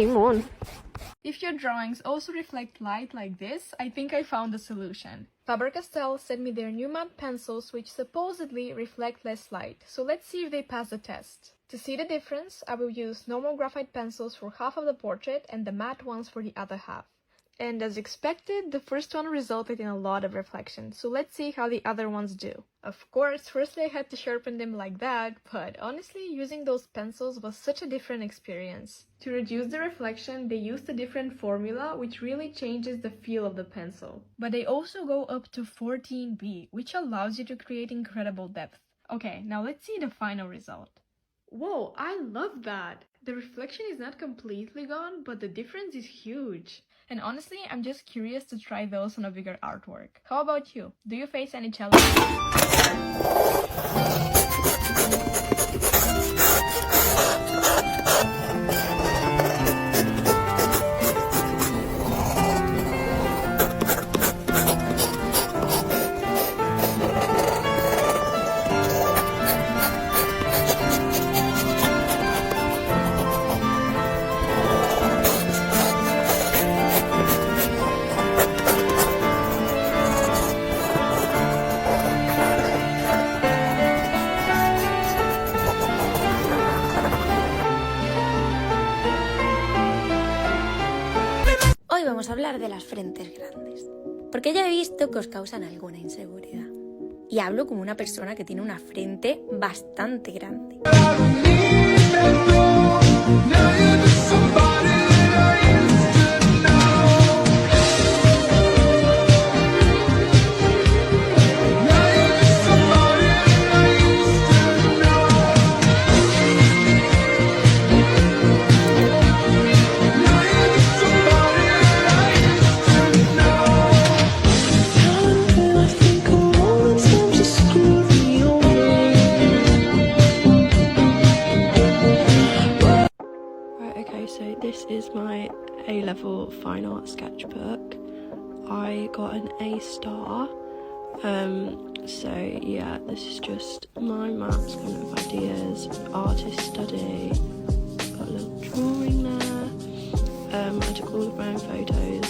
moon. If your drawings also reflect light like this, I think I found a solution. Faber-Castell sent me their new matte pencils which supposedly reflect less light, so let's see if they pass the test. To see the difference, I will use normal graphite pencils for half of the portrait and the matte ones for the other half. And as expected, the first one resulted in a lot of reflection, so let's see how the other ones do. Of course, firstly I had to sharpen them like that, but honestly, using those pencils was such a different experience. To reduce the reflection, they used a different formula, which really changes the feel of the pencil. But they also go up to 14B, which allows you to create incredible depth. Okay, now let's see the final result. Whoa, I love that! The reflection is not completely gone, but the difference is huge. And honestly, I'm just curious to try those on a bigger artwork. How about you? Do you face any challenges? Hoy vamos a hablar de las frentes grandes, porque ya he visto que os causan alguna inseguridad. Y hablo como una persona que tiene una frente bastante grande. So this is my A-level fine art sketchbook. I got an A star. So yeah, this is just my maths kind of ideas, artist study. Got a little drawing there. I took all of my own photos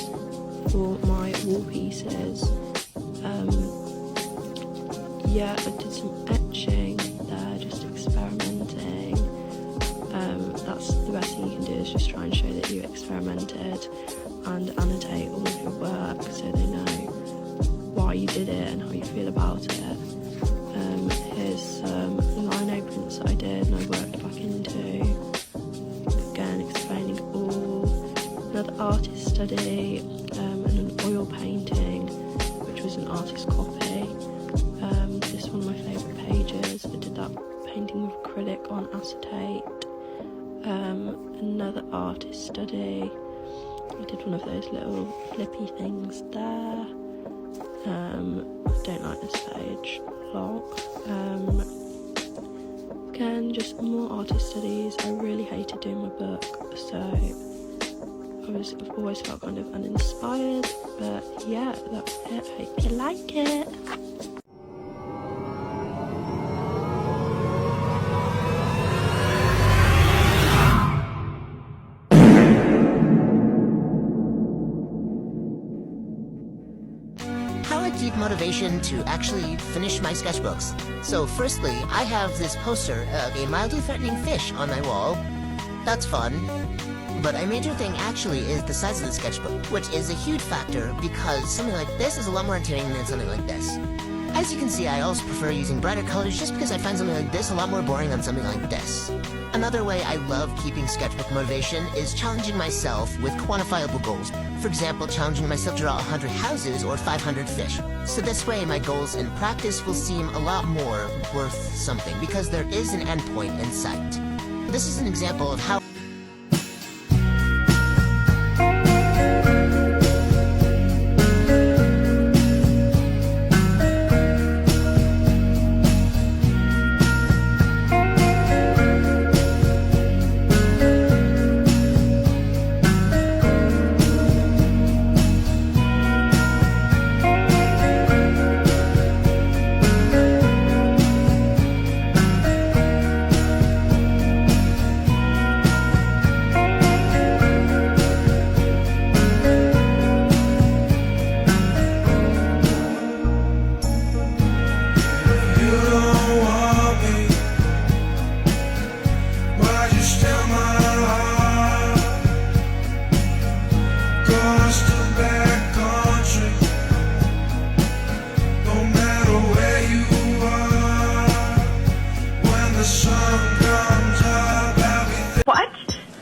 for my wall pieces. Yeah, I did some etching there, just experimenting. That's the best thing you can do, is just try and show that you experimented and annotate all of your work so they know why you did it and how you feel about it. Here's some line openings that I did and I worked back into. Again, explaining it all. Another artist study and an oil painting, which was an artist copy. This is one of my favourite pages. I did that painting with acrylic on acetate. Another artist study. I did one of those little flippy things there. I don't like this page a lot. Again, just more artist studies. I really hated doing my book, so I've always felt kind of uninspired, but yeah, that's it. Hope you like it. How I keep motivation to actually finish my sketchbooks. So firstly, I have this poster of a mildly threatening fish on my wall. That's fun. But a major thing actually is the size of the sketchbook, which is a huge factor because something like this is a lot more entertaining than something like this. As you can see, I also prefer using brighter colors just because I find something like this a lot more boring than something like this. Another way I love keeping sketchbook motivation is challenging myself with quantifiable goals. For example, challenging myself to draw 100 houses or 500 fish. So this way my goals in practice will seem a lot more worth something because there is an endpoint in sight. This is an example of how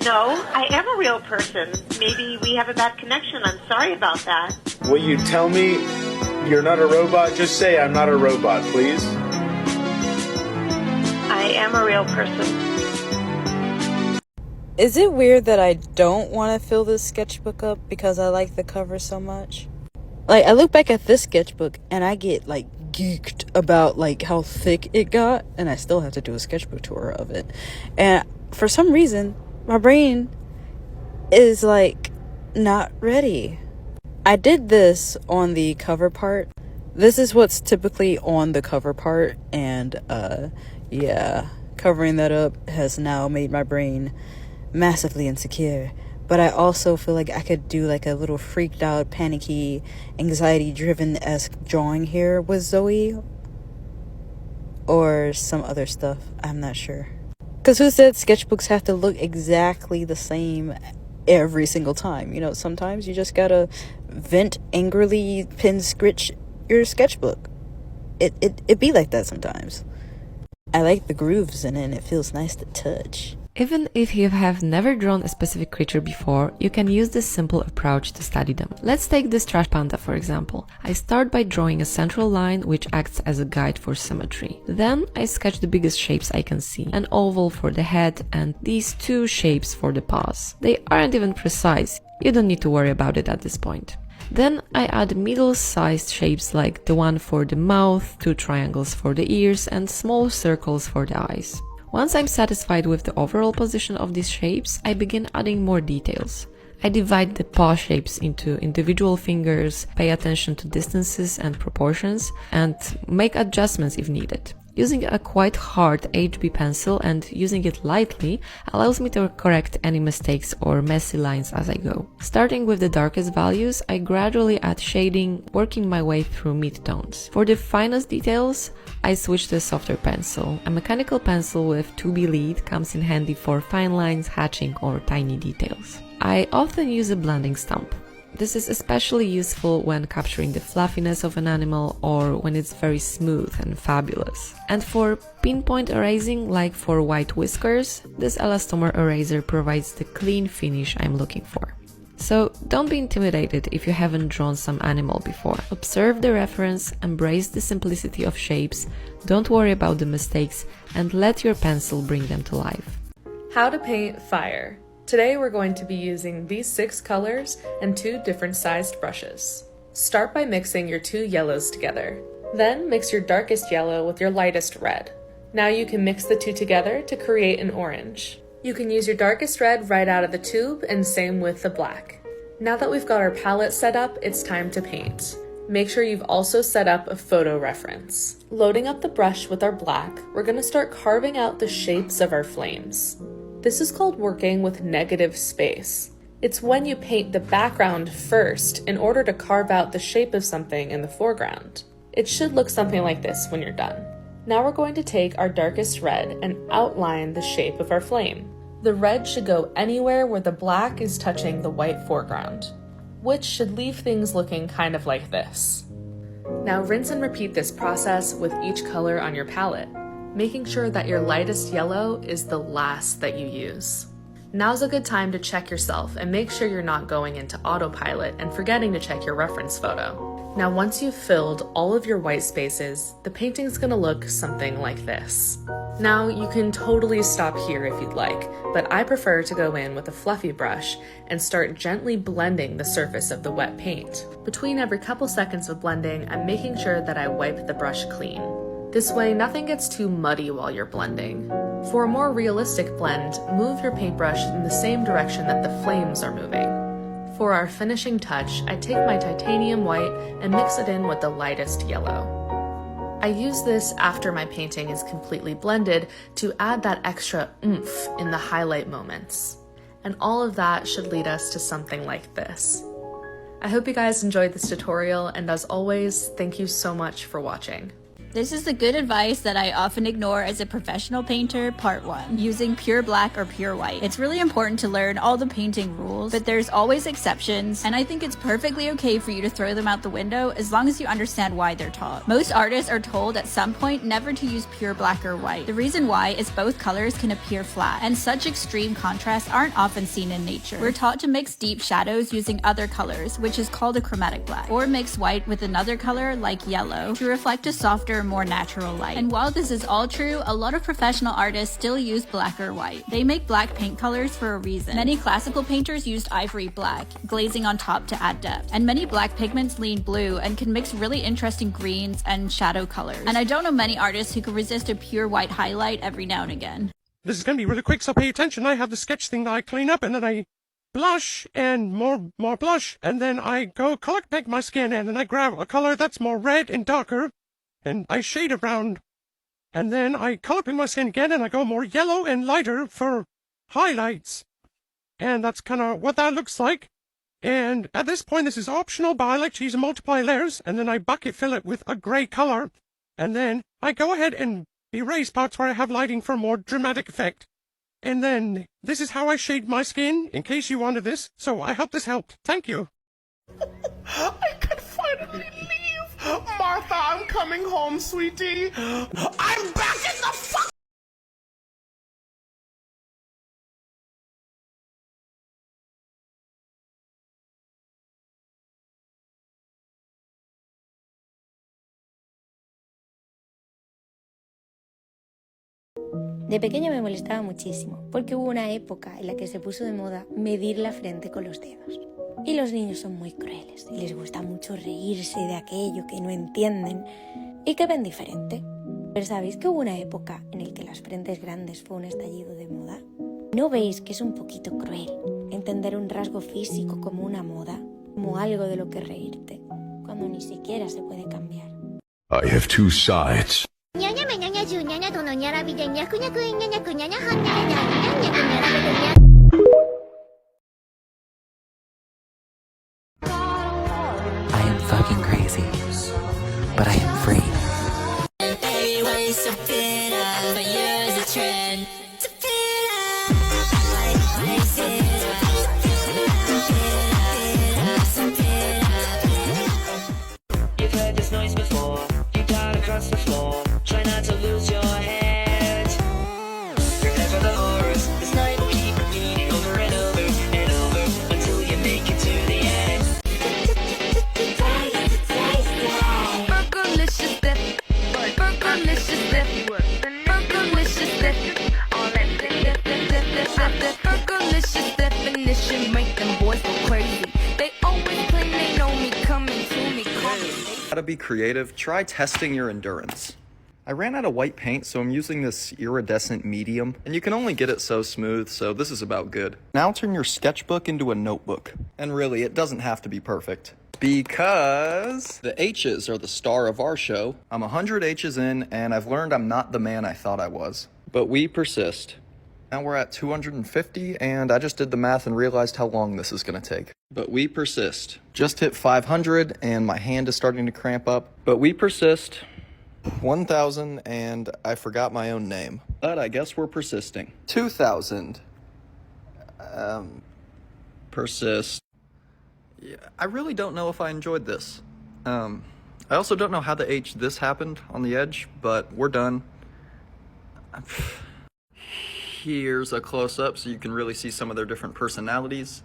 No, I am a real person. Maybe we have a bad connection. I'm sorry about that. Will you tell me you're not a robot? Just say I'm not a robot, please. I am a real person. Is it weird that I don't want to fill this sketchbook up because I like the cover so much? Like, I look back at this sketchbook and I get, like, geeked about, like, how thick it got, and I still have to do a sketchbook tour of it. And for some reason, my brain is, like, not ready. I did this on the cover part. This is what's typically on the cover part, and, yeah, covering that up has now made my brain massively insecure. But I also feel like I could do like a little freaked out, panicky, anxiety-driven-esque drawing here with Zoe. Or some other stuff. I'm not sure. Because who said sketchbooks have to look exactly the same every single time? You know, sometimes you just gotta vent angrily, pin scritch your sketchbook. It be like that sometimes. I like the grooves in it and it feels nice to touch. Even if you have never drawn a specific creature before, you can use this simple approach to study them. Let's take this trash panda for example. I start by drawing a central line which acts as a guide for symmetry. Then I sketch the biggest shapes I can see, an oval for the head and these two shapes for the paws. They aren't even precise, you don't need to worry about it at this point. Then I add middle-sized shapes like the one for the mouth, two triangles for the ears and small circles for the eyes. Once I'm satisfied with the overall position of these shapes, I begin adding more details. I divide the paw shapes into individual fingers, pay attention to distances and proportions, and make adjustments if needed. Using a quite hard HB pencil and using it lightly allows me to correct any mistakes or messy lines as I go. Starting with the darkest values, I gradually add shading, working my way through mid-tones. For the finest details, I switch to a softer pencil. A mechanical pencil with 2B lead comes in handy for fine lines, hatching, or tiny details. I often use a blending stump. This is especially useful when capturing the fluffiness of an animal or when it's very smooth and fabulous. And for pinpoint erasing, like for white whiskers, this elastomer eraser provides the clean finish I'm looking for. So don't be intimidated if you haven't drawn some animal before. Observe the reference, embrace the simplicity of shapes, don't worry about the mistakes, and let your pencil bring them to life. How to paint fire. Today we're going to be using these 6 colors and 2 different sized brushes. Start by mixing your 2 yellows together. Then mix your darkest yellow with your lightest red. Now you can mix the 2 together to create an orange. You can use your darkest red right out of the tube and same with the black. Now that we've got our palette set up, it's time to paint. Make sure you've also set up a photo reference. Loading up the brush with our black, we're going to start carving out the shapes of our flames. This is called working with negative space. It's when you paint the background first in order to carve out the shape of something in the foreground. It should look something like this when you're done. Now we're going to take our darkest red and outline the shape of our flame. The red should go anywhere where the black is touching the white foreground, which should leave things looking kind of like this. Now rinse and repeat this process with each color on your palette, making sure that your lightest yellow is the last that you use. Now's a good time to check yourself and make sure you're not going into autopilot and forgetting to check your reference photo. Now once you've filled all of your white spaces, the painting's gonna look something like this. Now you can totally stop here if you'd like, but I prefer to go in with a fluffy brush and start gently blending the surface of the wet paint. Between every couple seconds of blending, I'm making sure that I wipe the brush clean. This way, nothing gets too muddy while you're blending. For a more realistic blend, move your paintbrush in the same direction that the flames are moving. For our finishing touch, I take my titanium white and mix it in with the lightest yellow. I use this after my painting is completely blended to add that extra oomph in the highlight moments. And all of that should lead us to something like this. I hope you guys enjoyed this tutorial, and as always, thank you so much for watching. This is the good advice that I often ignore as a professional painter, part 1. Using pure black or pure white. It's really important to learn all the painting rules, but there's always exceptions, and I think it's perfectly okay for you to throw them out the window as long as you understand why they're taught. Most artists are told at some point never to use pure black or white. The reason why is both colors can appear flat, and such extreme contrasts aren't often seen in nature. We're taught to mix deep shadows using other colors, which is called a chromatic black, or mix white with another color like yellow to reflect a softer, more natural light. And while this is all true, a lot of professional artists still use black or white. They make black paint colors for a reason. Many classical painters used ivory black, glazing on top to add depth. And many black pigments lean blue and can mix really interesting greens and shadow colors. And I don't know many artists who can resist a pure white highlight every now and again. This is gonna be really quick, so pay attention. I have the sketch thing that I clean up, and then I blush, and more blush, and then I go color pick my skin, and then I grab a color that's more red and darker, and I shade around, and then I color pick my skin again, and I go more yellow and lighter for highlights. And that's kind of what that looks like. And at this point, this is optional, but I like to use multiply layers, and then I bucket fill it with a gray color, and then I go ahead and erase parts where I have lighting for a more dramatic effect. And then this is how I shade my skin, in case you wanted this, so I hope this helped. Thank you. I can finally leave. Martha, I'm coming home, sweetie. I'm back in the fuck. De pequeña me molestaba muchísimo, porque hubo una época en la que se puso de moda medir la frente con los dedos. Y los niños son muy crueles y les gusta mucho reírse de aquello que no entienden y que ven diferente. Pero ¿sabéis que hubo una época en la que las frentes grandes fue un estallido de moda? ¿No veis que es un poquito cruel entender un rasgo físico como una moda, como algo de lo que reírte, cuando ni siquiera se puede cambiar? I have two sides. I am fucking crazy, but I am free. You've heard this noise before, you gotta cross the floor, try not to lose your head. Remember the horrors, this night will keep repeating over and over and over until you make it to the end. Burgerlicious death, burgerlicious death, burgerlicious death, all that burgerlicious definition make them boys go crazy. They always claim they know me, coming to me, How to be creative, try testing your endurance. I ran out of white paint, so I'm using this iridescent medium, and you can only get it so smooth, so this is about good. Now turn your sketchbook into a notebook. And really, it doesn't have to be perfect. Because the H's are the star of our show. I'm 100 H's in, and I've learned I'm not the man I thought I was. But we persist. Now we're at 250, and I just did the math and realized how long this is gonna take. But we persist. Just hit 500, and my hand is starting to cramp up. But we persist. 1,000, and I forgot my own name. But I guess we're persisting. 2,000. Persist. Yeah, I really don't know if I enjoyed this. I also don't know how the H this happened on the edge, but we're done. Here's a close-up so you can really see some of their different personalities.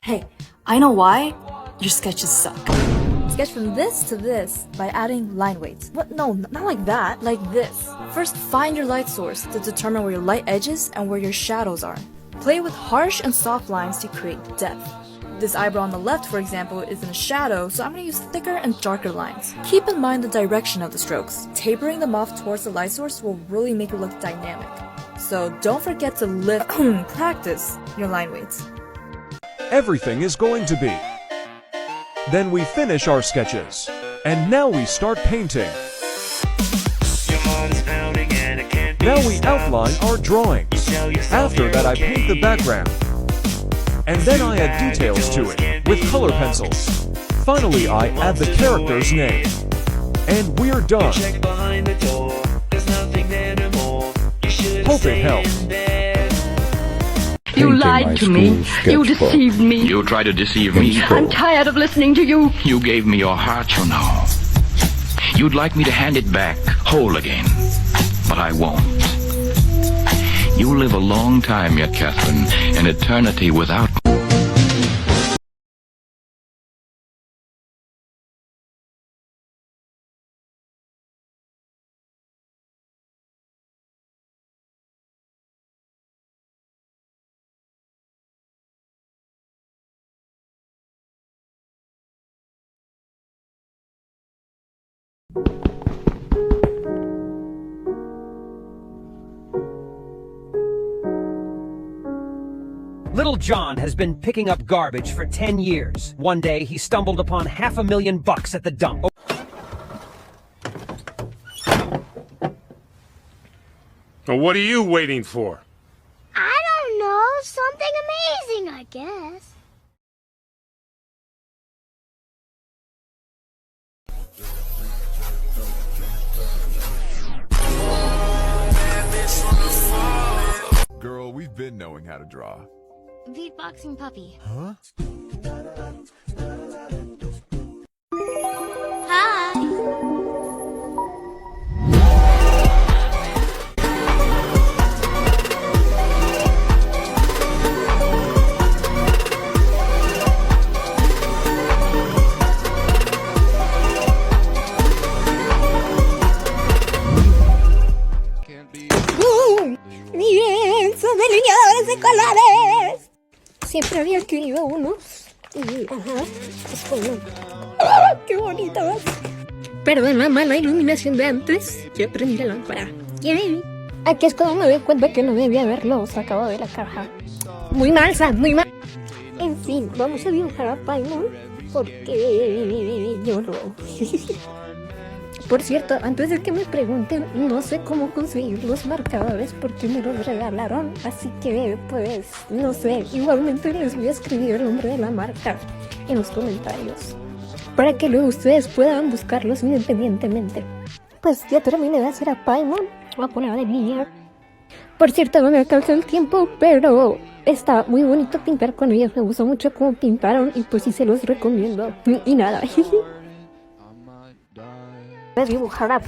Hey, I know why. Your sketches suck. Sketch from this to this by adding line weights. What? No, not like that. Like this. First, find your light source to determine where your light edges and where your shadows are. Play with harsh and soft lines to create depth. This eyebrow on the left, for example, is in a shadow, so I'm going to use thicker and darker lines. Keep in mind the direction of the strokes. Tapering them off towards the light source will really make it look dynamic. So don't forget to practice your line weights. Everything is going to be. Then we finish our sketches. And now we start painting. Now we outline our drawings. After that I paint the background. And then I add details to it with color pencils. Finally I add the character's name. And we're done. Hope it helped. You lied to me. You deceived me. You tried to deceive me. I'm tired of listening to you. You gave me your heart, you know. You'd like me to hand it back, whole again. But I won't. You live a long time yet, Catherine. An eternity without me. Little John has been picking up garbage for 10 years. One day, he stumbled upon $500,000 at the dump. Well, what are you waiting for? I don't know. Something amazing, I guess. Girl, we've been knowing how to draw. Beatboxing puppy. Huh? Hi. ¡Lienzo de lineadores de colores! Siempre había querido unos. Ajá. Es como... ¡Ah, qué bonitos! Perdón la mala iluminación de antes. Yo prendí la lámpara. ¡Yay! Aquí es cuando me doy cuenta que no debía haberlo sacado de la caja. Muy mal, Sam, muy mal. En fin, vamos a dibujar a Paimon. Porque yo lo... Por cierto, antes de que me pregunten, no sé cómo conseguir los marcadores porque me los regalaron, así que pues no sé, igualmente les voy a escribir el nombre de la marca en los comentarios para que luego ustedes puedan buscarlos independientemente. Pues ya terminé de hacer a Paimon, voy a poner de niña. Por cierto, no me alcanzó el tiempo, pero está muy bonito pintar con ellos, me gustó mucho cómo pintaron y pues sí se los recomiendo. Y nada. Dibujar a